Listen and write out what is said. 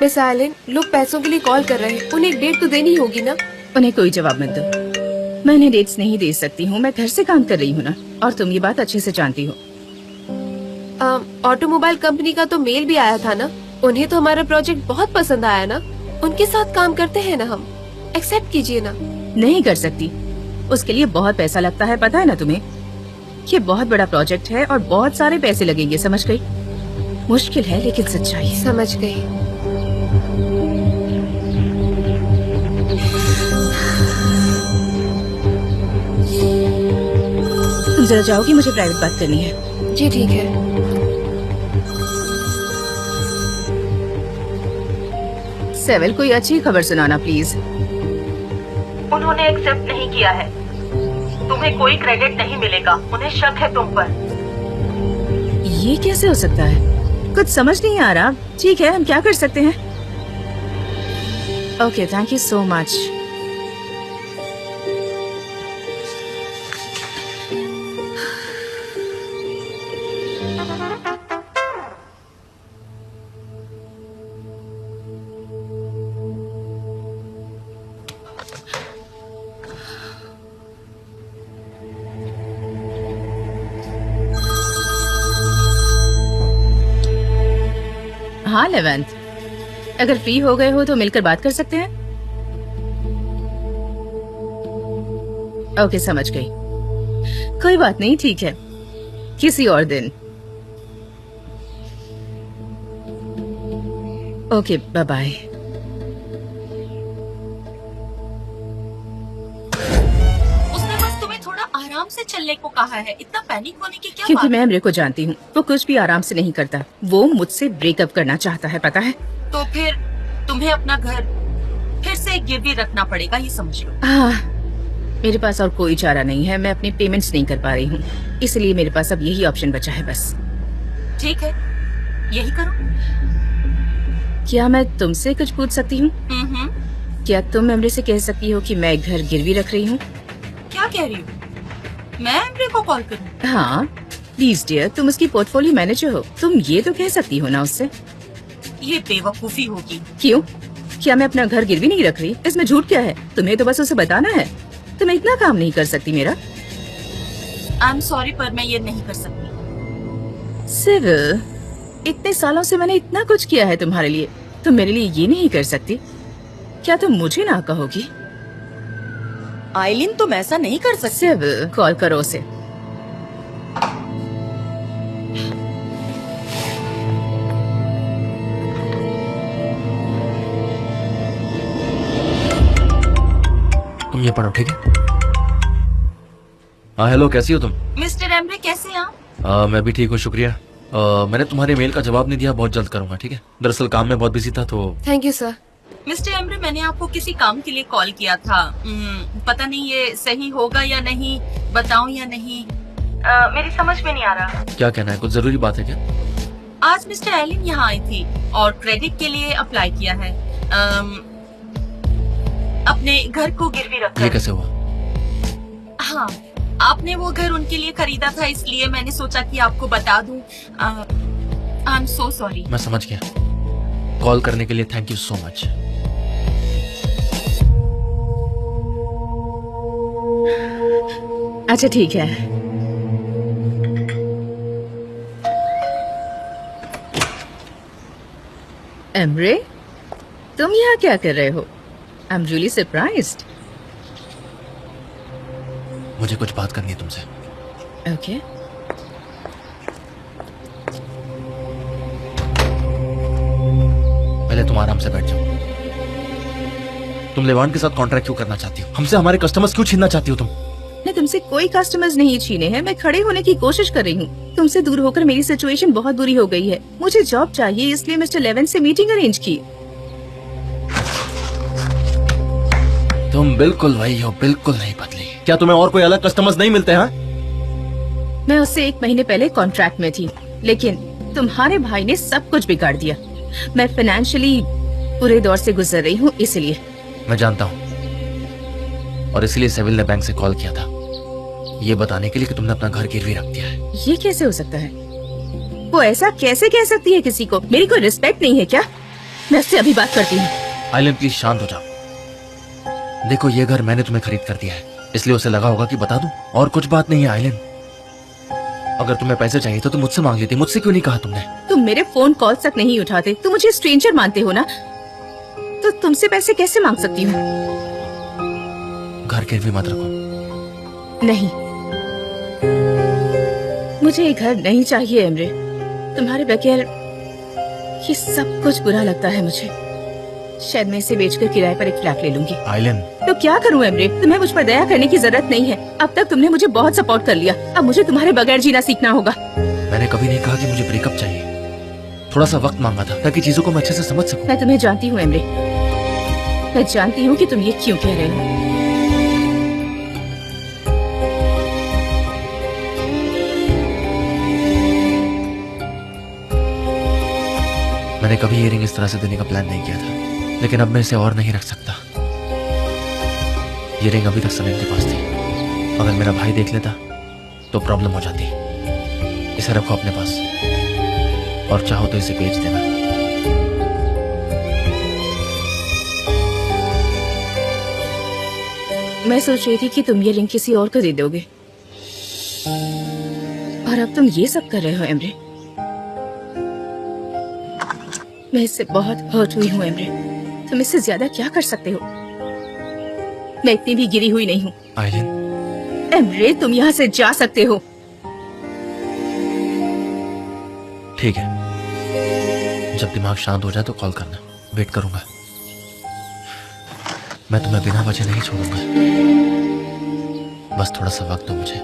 Miss आयलिन, लोग पैसों के लिए कॉल कर रहे हैं, उन्हें एक डेट तो देनी होगी ना। उन्हें कोई जवाब मत दो। मैं उन्हें डेट्स नहीं दे सकती हूँ, मैं घर से काम कर रही हूँ ना, और तुम ये बात अच्छे से जानती हो। ऑटोमोबाइल कंपनी का तो मेल भी आया था ना, उन्हें तो हमारा प्रोजेक्ट बहुत पसंद आया ना, उनके साथ काम करते हैं ना हम, एक्सेप्ट कीजिए ना। नहीं कर सकती, उसके लिए बहुत पैसा लगता है, पता है ना तुम्हें। ये बहुत बड़ा प्रोजेक्ट है और बहुत सारे पैसे लगेंगे, समझ गई? मुश्किल है लेकिन सच्चाई है। समझ गई। तुम जरा जाओगी, मुझे प्राइवेट बात करनी है। जी ठीक है। सेविल, कोई अच्छी खबर सुनाना प्लीज। उन्होंने एक्सेप्ट नहीं किया है, तुम्हें कोई क्रेडिट नहीं मिलेगा, उन्हें शक है तुम पर। ये कैसे हो सकता है? कुछ समझ नहीं आ रहा। ठीक है, हम क्या कर सकते हैं? Okay, thank you so much. हाँ लेवेंथ, अगर फ्री हो गए हो तो मिलकर बात कर सकते हैं। ओके, समझ गई। कोई बात नहीं, ठीक है, किसी और दिन। Okay, bye bye. उसने बस तुम्हें थोड़ा आराम से चलने को कहा है, इतना पैनिक होने की क्या क्योंकि बात मैं अमरे को जानती हूँ, वो कुछ भी आराम से नहीं करता। वो मुझसे ब्रेकअप करना चाहता है, पता है? तो फिर तुम्हें अपना घर फिर से गिरवी रखना पड़ेगा, ये समझ लो। मेरे पास और कोई चारा नहीं है, मैं अपने पेमेंट्स नहीं कर पा रही हूँ, इसलिए मेरे पास अब यही ऑप्शन बचा है बस। ठीक है, यही करो। क्या मैं तुमसे कुछ पूछ सकती हूँ? क्या तुम अमरे से कह सकती हो कि मैं घर गिरवी रख रही हूँ? क्या कह रही हो? मैं अमरे को कॉल करूँ? हाँ प्लीज डियर, तुम उसकी पोर्टफोलियो मैनेजर हो, तुम ये तो कह सकती हो ना उससे। ये बेवकूफी होगी। क्यों? क्या मैं अपना घर गिरवी नहीं रख रही? इसमें झूठ क्या है? तुम्हें तो बस उसे बताना है। तुम इतना काम नहीं कर सकती मेरा? आई एम सॉरी, पर मैं ये नहीं कर सकती। सिविल, इतने सालों से मैंने इतना कुछ किया है तुम्हारे लिए, तुम मेरे लिए ये नहीं कर सकती? क्या तुम मुझे ना कहोगी? आइलिन, तुम ऐसा नहीं कर सकती। सिविल, कॉल करो उसे। तुम ये पढ़ो, ठीक है? हाँ हेलो, कैसी हो तुम? मिस्टर एमरे, कैसे हैं आप? मैं भी ठीक हूँ, शुक्रिया। मैंने तुम्हारे मेल का जवाब नहीं दिया, बहुत जल्द करूंगा, ठीक है? दरअसल काम में बहुत बिजी था तो। Thank you sir. Mister Emre, मैंने आपको किसी काम के लिए कॉल किया था। पता नहीं ये सही होगा या नहीं, बताऊं या नहीं, मेरी समझ में नहीं आ रहा। क्या कहना है, कुछ जरूरी बात है क्या? आज मिस्टर एलिन यहाँ आई थी और क्रेडिट के लिए अप्लाई किया है, अपने घर को गिरवी रखकर। ये कैसे हुआ? हाँ, आपने वो घर उनके लिए खरीदा था, इसलिए मैंने सोचा कि आपको बता दूं। I am so sorry. मैं समझ गया। कॉल करने के लिए थैंक यू सो मच। अच्छा ठीक है। एमरे, तुम यहाँ क्या कर रहे हो? I am really surprised. मुझे कुछ बात करनी है तुमसे। ओके। पहले तुम आराम से बैठ जाओ। तुम लेवान के साथ कॉन्ट्रैक्ट क्यों करना चाहती हो? हमसे हमारे कस्टमर्स क्यों छीनना चाहती हो तुम? मैं तुमसे कोई कस्टमर्स नहीं छीने हैं, मैं खड़े होने की कोशिश कर रही हूँ। तुमसे दूर होकर मेरी सिचुएशन बहुत बुरी हो गई है। मुझे जॉब चाहिए, इसलिए मिस्टर लेवन से मीटिंग अरेंज की। तुम बिल्कुल वही हो, बिल्कुल नहीं बदली। क्या तुम्हें और कोई अलग कस्टमर्स नहीं मिलते हैं? मैं उससे 1 महीने पहले कॉन्ट्रैक्ट में थी, लेकिन तुम्हारे भाई ने सब कुछ बिगाड़ दिया। मैं फाइनेंशियली पूरे दौर से गुजर रही हूँ, इसलिए। मैं जानता हूँ, और इसलिए सेविल ने बैंक से कॉल किया था, ये बताने के लिए कि तुमने अपना घर गिरवी रख दिया है। ये कैसे हो सकता है? वो ऐसा कैसे कह सकती है किसी को? मेरी कोई रिस्पेक्ट नहीं है क्या? मैं उससे अभी बात करती हूँ। आइलन प्लीज शांत हो जाओ। देखो ये घर मैंने तुम्हें खरीद कर दिया है, इसलिए उसे लगा होगा कि बता दूं, और कुछ बात नहीं है आइलन। अगर तुम्हें पैसे चाहिए तो तुम मुझसे मांग लेती, मुझसे क्यों नहीं कहा तुमने? तुम मेरे फोन कॉल तक नहीं उठाते, तुम मुझे स्ट्रेंजर मानते हो ना, तो तुमसे पैसे कैसे मांग सकती हूँ? घर गिरवी मत रखो। नहीं, मुझे ये घर नहीं चाहिए एमरे। तुम्हारे बगैर ये सब कुछ बुरा लगता है मुझे। शायद मैं इसे बेचकर किराए पर एक फ्लैट ले लूंगी। आइलन तो क्या करूं एमरे? तुम्हें मुझ पर दया करने की जरूरत नहीं है। अब तक तुमने मुझे बहुत सपोर्ट कर लिया, अब मुझे तुम्हारे बगैर जीना सीखना होगा। मैंने कभी नहीं कहा कि मुझे ब्रेकअप चाहिए, थोड़ा सा वक्त मांगा था ताकि चीजों को मैं अच्छे से समझ सकूं। मैं तुम्हें जानती हूँ एमरे, मैं जानती हूँ कि तुम ये क्यों कह रहे हो। मैंने कभी ये रिंग इस तरह से देने का प्लान नहीं किया था, लेकिन अब मैं इसे और नहीं रख सकता। ये रिंग अभी तक सलीम के पास थी, अगर मेरा भाई देख लेता तो प्रॉब्लम हो जाती। इसे रखो अपने पास, और चाहो तो इसे बेच देना। मैं सोच रही थी कि तुम ये रिंग किसी और को दे दोगे, और अब तुम ये सब कर रहे हो एमरे। मैं इससे बहुत हर्ट हुई हूँ एमरे। तुम इससे ज्यादा क्या कर सकते हो? मैं इतनी भी गिरी हुई नहीं हूँ। आइलन एमरे, तुम यहाँ से जा सकते हो। ठीक है, जब दिमाग शांत हो जाए तो कॉल करना, वेट करूंगा। मैं तुम्हें बिना वजह नहीं छोड़ूंगा, बस थोड़ा सा वक्त दो मुझे।